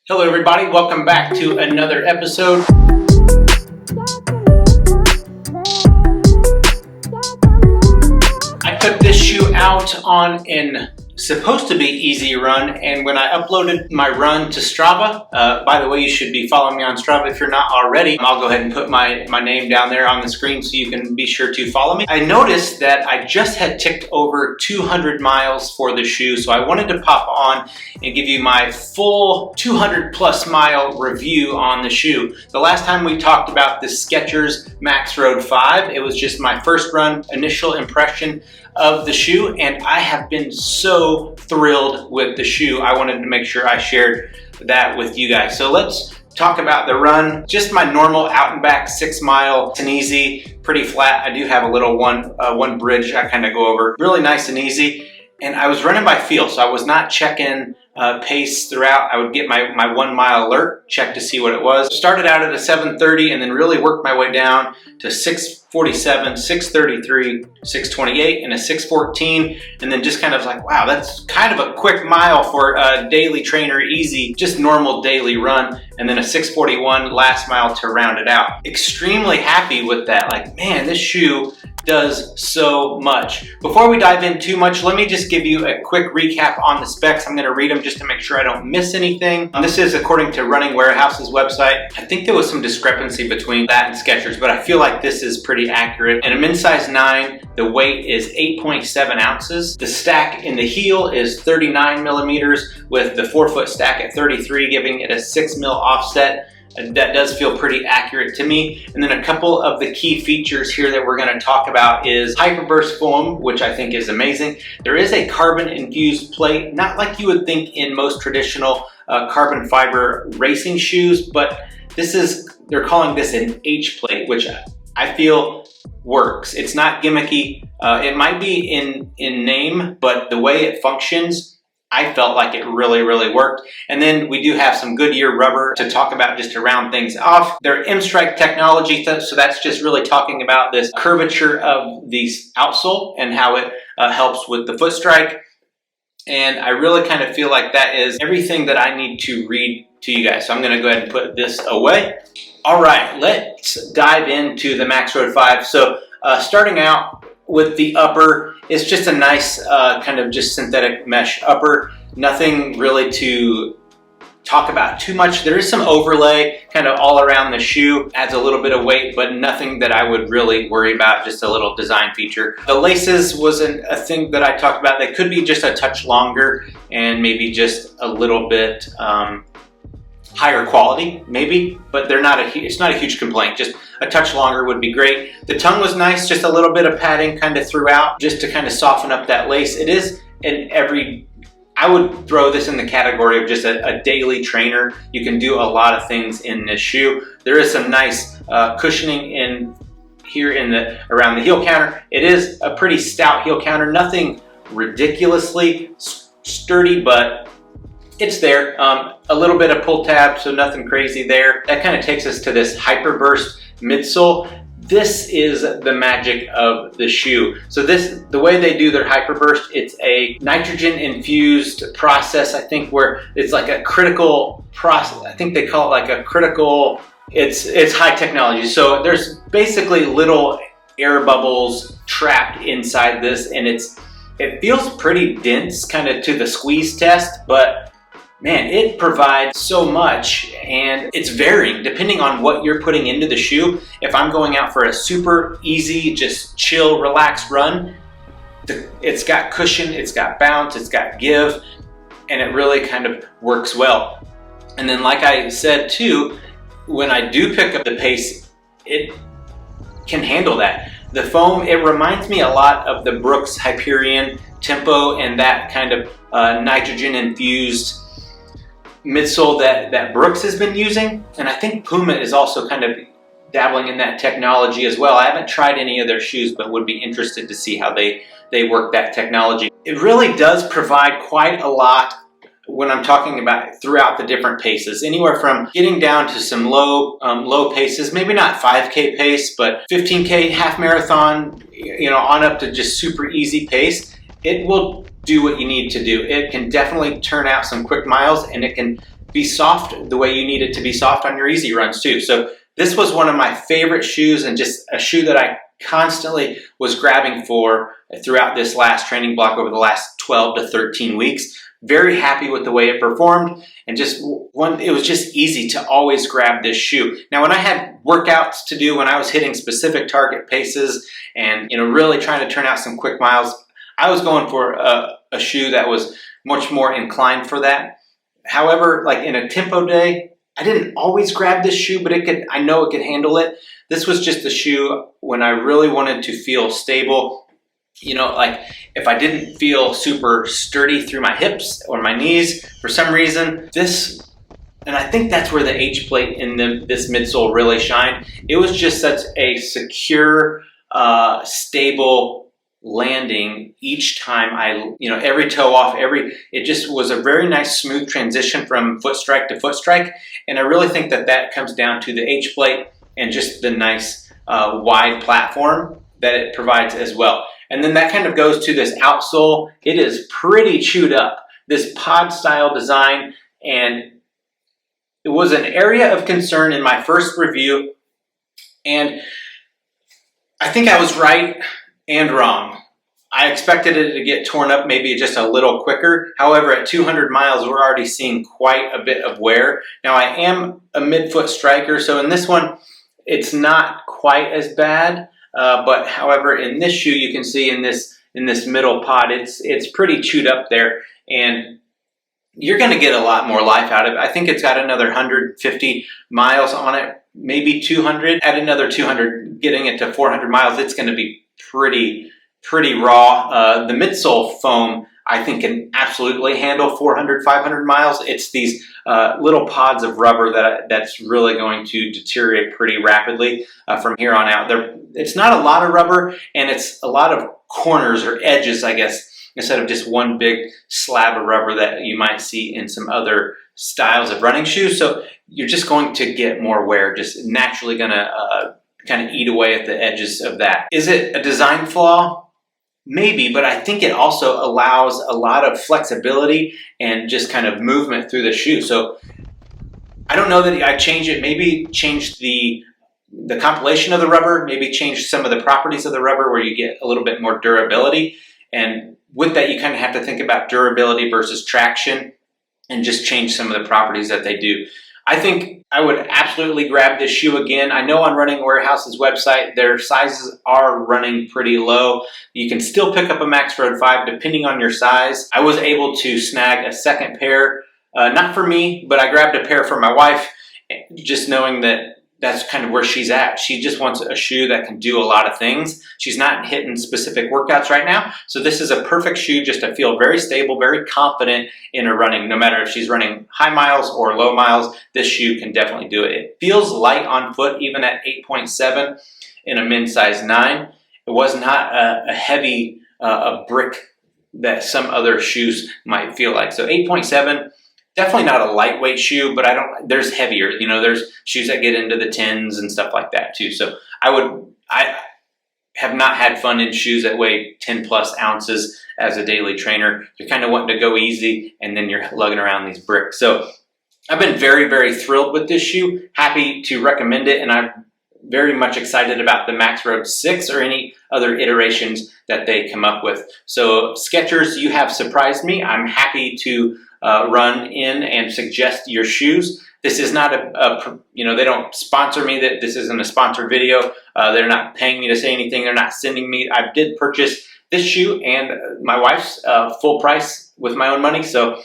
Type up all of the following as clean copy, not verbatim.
Hello everybody, welcome back to another episode. I took this shoe out on an supposed to be easy run, and when I uploaded my run to Strava, by the way, you should be following me on Strava if you're not already. I'll go ahead and put my name down there on the screen so you can be sure to follow me. I noticed that I just had ticked over 200 miles for the shoe, so I wanted to pop on and give you my full 200 plus mile review on the shoe. The last time we talked about the Skechers MaxRoad 5, it was just my first run, initial impression of the shoe, and I have been so thrilled with the shoe. I wanted to make sure I shared that with you guys. So let's talk about the run. Just my normal out and back 6 mile, it's an easy, pretty flat. I do have a little one bridge I kind of go over, really nice and easy. And I was running by feel, so I was not checking pace throughout. I would get my 1 mile alert, check to see what it was. Started out at a 7:30 and then really worked my way down to 6:47, 6:33, 6:28, and a 6:14. And then just kind of like, wow, that's kind of a quick mile for a daily trainer, easy, just normal daily run. And then a 6:41 last mile to round it out. Extremely happy with that. Like, man, this shoe does so much. Before we dive in too much, let me just give you a quick recap on the specs. I'm gonna read them just to make sure I don't miss anything. This is according to Running Warehouse's website. I think there was some discrepancy between that and Skechers, but I feel like this is pretty accurate. In a men's size 9, the weight is 8.7 ounces. The stack in the heel is 39 millimeters with the forefoot stack at 33, giving it a 6 mil offset. That does feel pretty accurate to me. And then a couple of the key features here that we're gonna talk about is hyperburst foam, which I think is amazing. There is a carbon infused plate, not like you would think in most traditional carbon fiber racing shoes, but they're calling this an H plate, which I feel works. It's not gimmicky. It might be in name, but the way it functions, I felt like it really, really worked. And then we do have some Goodyear rubber to talk about just to round things off. They're M-Strike technology, so that's just really talking about this curvature of the outsole and how it helps with the foot strike. And I really kind of feel like that is everything that I need to read to you guys. So I'm gonna go ahead and put this away. All right, let's dive into the MaxRoad 5. So starting out with the upper, it's just a nice kind of just synthetic mesh upper. Nothing really to talk about too much. There is some overlay kind of all around the shoe, adds a little bit of weight, but nothing that I would really worry about, just a little design feature. The laces wasn't a thing that I talked about. They could be just a touch longer and maybe just a little bit higher quality, maybe, but it's not a huge complaint. Just a touch longer would be great. The tongue was nice, just a little bit of padding kind of throughout, just to kind of soften up that lace. It is I would throw this in the category of just a daily trainer. You can do a lot of things in this shoe. There is some nice cushioning in here around the heel counter. It is a pretty stout heel counter, nothing ridiculously sturdy, but it's there. A little bit of pull tab, so nothing crazy there. That kind of takes us to this hyperburst midsole. This is the magic of the shoe. So the way they do their hyperburst, it's a nitrogen infused process, I think, where it's like a critical process. I think they call it like a critical, it's high technology. So there's basically little air bubbles trapped inside this, and it feels pretty dense kind of to the squeeze test, but man, it provides so much, and it's varying depending on what you're putting into the shoe. If I'm going out for a super easy, just chill, relaxed run, it's got cushion, it's got bounce, it's got give, and it really kind of works well. And then like I said too, when I do pick up the pace, it can handle that. The foam, it reminds me a lot of the Brooks Hyperion Tempo and that kind of nitrogen infused midsole that Brooks has been using, and I think Puma is also kind of dabbling in that technology as well. I haven't tried any of their shoes, but would be interested to see how they work that technology. It really does provide quite a lot when I'm talking about throughout the different paces, anywhere from getting down to some low paces, maybe not 5K pace, but 15K, half marathon, on up to just super easy pace. It will do what you need to do. It can definitely turn out some quick miles, and it can be soft the way you need it to be soft on your easy runs too. So this was one of my favorite shoes, and just a shoe that I constantly was grabbing for throughout this last training block over the last 12 to 13 weeks. Very happy with the way it performed, and it was just easy to always grab this shoe. Now, when I had workouts to do, when I was hitting specific target paces and really trying to turn out some quick miles, I was going for a shoe that was much more inclined for that. However, like in a tempo day, I didn't always grab this shoe, but I know it could handle it. This was just a shoe when I really wanted to feel stable. Like if I didn't feel super sturdy through my hips or my knees for some reason, and I think that's where the H plate in this midsole really shined. It was just such a secure, stable landing each time every toe off, it just was a very nice smooth transition from foot strike to foot strike. And I really think that comes down to the H plate and just the nice wide platform that it provides as well. And then that kind of goes to this outsole. It is pretty chewed up, this pod style design, and it was an area of concern in my first review, and I think I was right and wrong. I expected it to get torn up maybe just a little quicker. However, at 200 miles, we're already seeing quite a bit of wear. Now, I am a midfoot striker, so in this one, it's not quite as bad. But however, in this shoe, you can see in this middle pod, it's pretty chewed up there, and you're going to get a lot more life out of it. I think it's got another 150 miles on it, maybe 200. At another 200, getting it to 400 miles, it's going to be pretty raw. The midsole foam, I think, can absolutely handle 400, 500 miles. It's these little pods of rubber that's really going to deteriorate pretty rapidly from here on out. It's not a lot of rubber, and it's a lot of corners or edges, I guess, instead of just one big slab of rubber that you might see in some other styles of running shoes. So you're just going to get more wear, just naturally going to kind of eat away at the edges of that. Is it a design flaw? Maybe, but I think it also allows a lot of flexibility and just kind of movement through the shoe. So I don't know that I change it, maybe change the compilation of the rubber, maybe change some of the properties of the rubber where you get a little bit more durability. And with that, you kind of have to think about durability versus traction and just change some of the properties that they do. I think I would absolutely grab this shoe again. I know on Running Warehouse's website, their sizes are running pretty low. You can still pick up a MaxRoad 5 depending on your size. I was able to snag a second pair, not for me, but I grabbed a pair for my wife, just knowing that that's kind of where she's at. She just wants a shoe that can do a lot of things. She's not hitting specific workouts right now. So this is a perfect shoe just to feel very stable, very confident in her running. No matter if she's running high miles or low miles, this shoe can definitely do it. It feels light on foot, even at 8.7 in a men's size 9. It was not a heavy a brick that some other shoes might feel like. So 8.7, definitely not a lightweight shoe, but there's heavier, there's shoes that get into the 10s and stuff like that too. So I have not had fun in shoes that weigh 10 plus ounces as a daily trainer. You're kind of wanting to go easy, and then you're lugging around these bricks. So I've been very, very thrilled with this shoe, happy to recommend it, and I'm very much excited about the MaxRoad 6 or any other iterations that they come up with. So Skechers, you have surprised me. I'm happy to run in and suggest your shoes. This is not they don't sponsor me. That this isn't a sponsored video. They're not paying me to say anything. They're not sending me. I did purchase this shoe and my wife's full price with my own money. So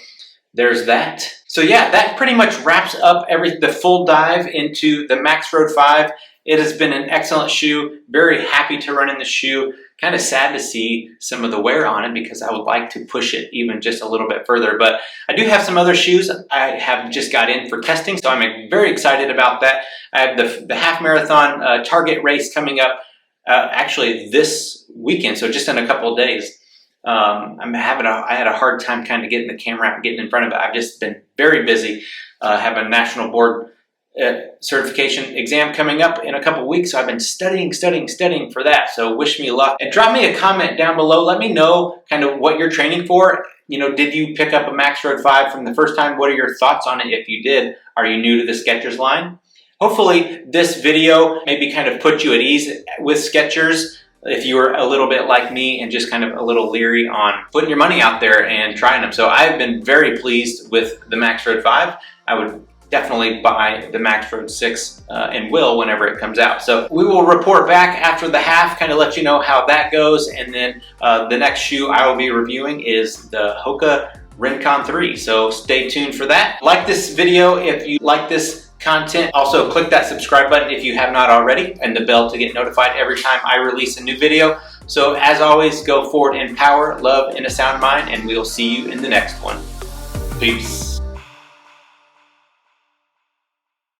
there's that. So yeah, that pretty much wraps up the full dive into the MaxRoad 5. It has been an excellent shoe. Very happy to run in the shoe. Kind of sad to see some of the wear on it because I would like to push it even just a little bit further. But I do have some other shoes I have just got in for testing, so I'm very excited about that. I have the half marathon target race coming up actually this weekend, so just in a couple of days. I had a hard time kind of getting the camera out and getting in front of it. I've just been very busy. Have a national board certification exam coming up in a couple weeks, so I've been studying for that. So wish me luck, and drop me a comment down below. Let me know kind of what you're training for. did you pick up a MaxRoad 5 from the first time? What are your thoughts on it if you did? Are you new to the Skechers line? Hopefully this video maybe kind of put you at ease with Skechers if you were a little bit like me and just kind of a little leery on putting your money out there and trying them. So I've been very pleased with the MaxRoad 5. I would definitely buy the MaxRoad 6 and will whenever it comes out. So we will report back after the half, kind of let you know how that goes. And then the next shoe I will be reviewing is the Hoka Rincon 3. So stay tuned for that. Like this video if you like this content. Also click that subscribe button if you have not already, and the bell to get notified every time I release a new video. So as always, go forward in power, love, and a sound mind, and we'll see you in the next one. Peace.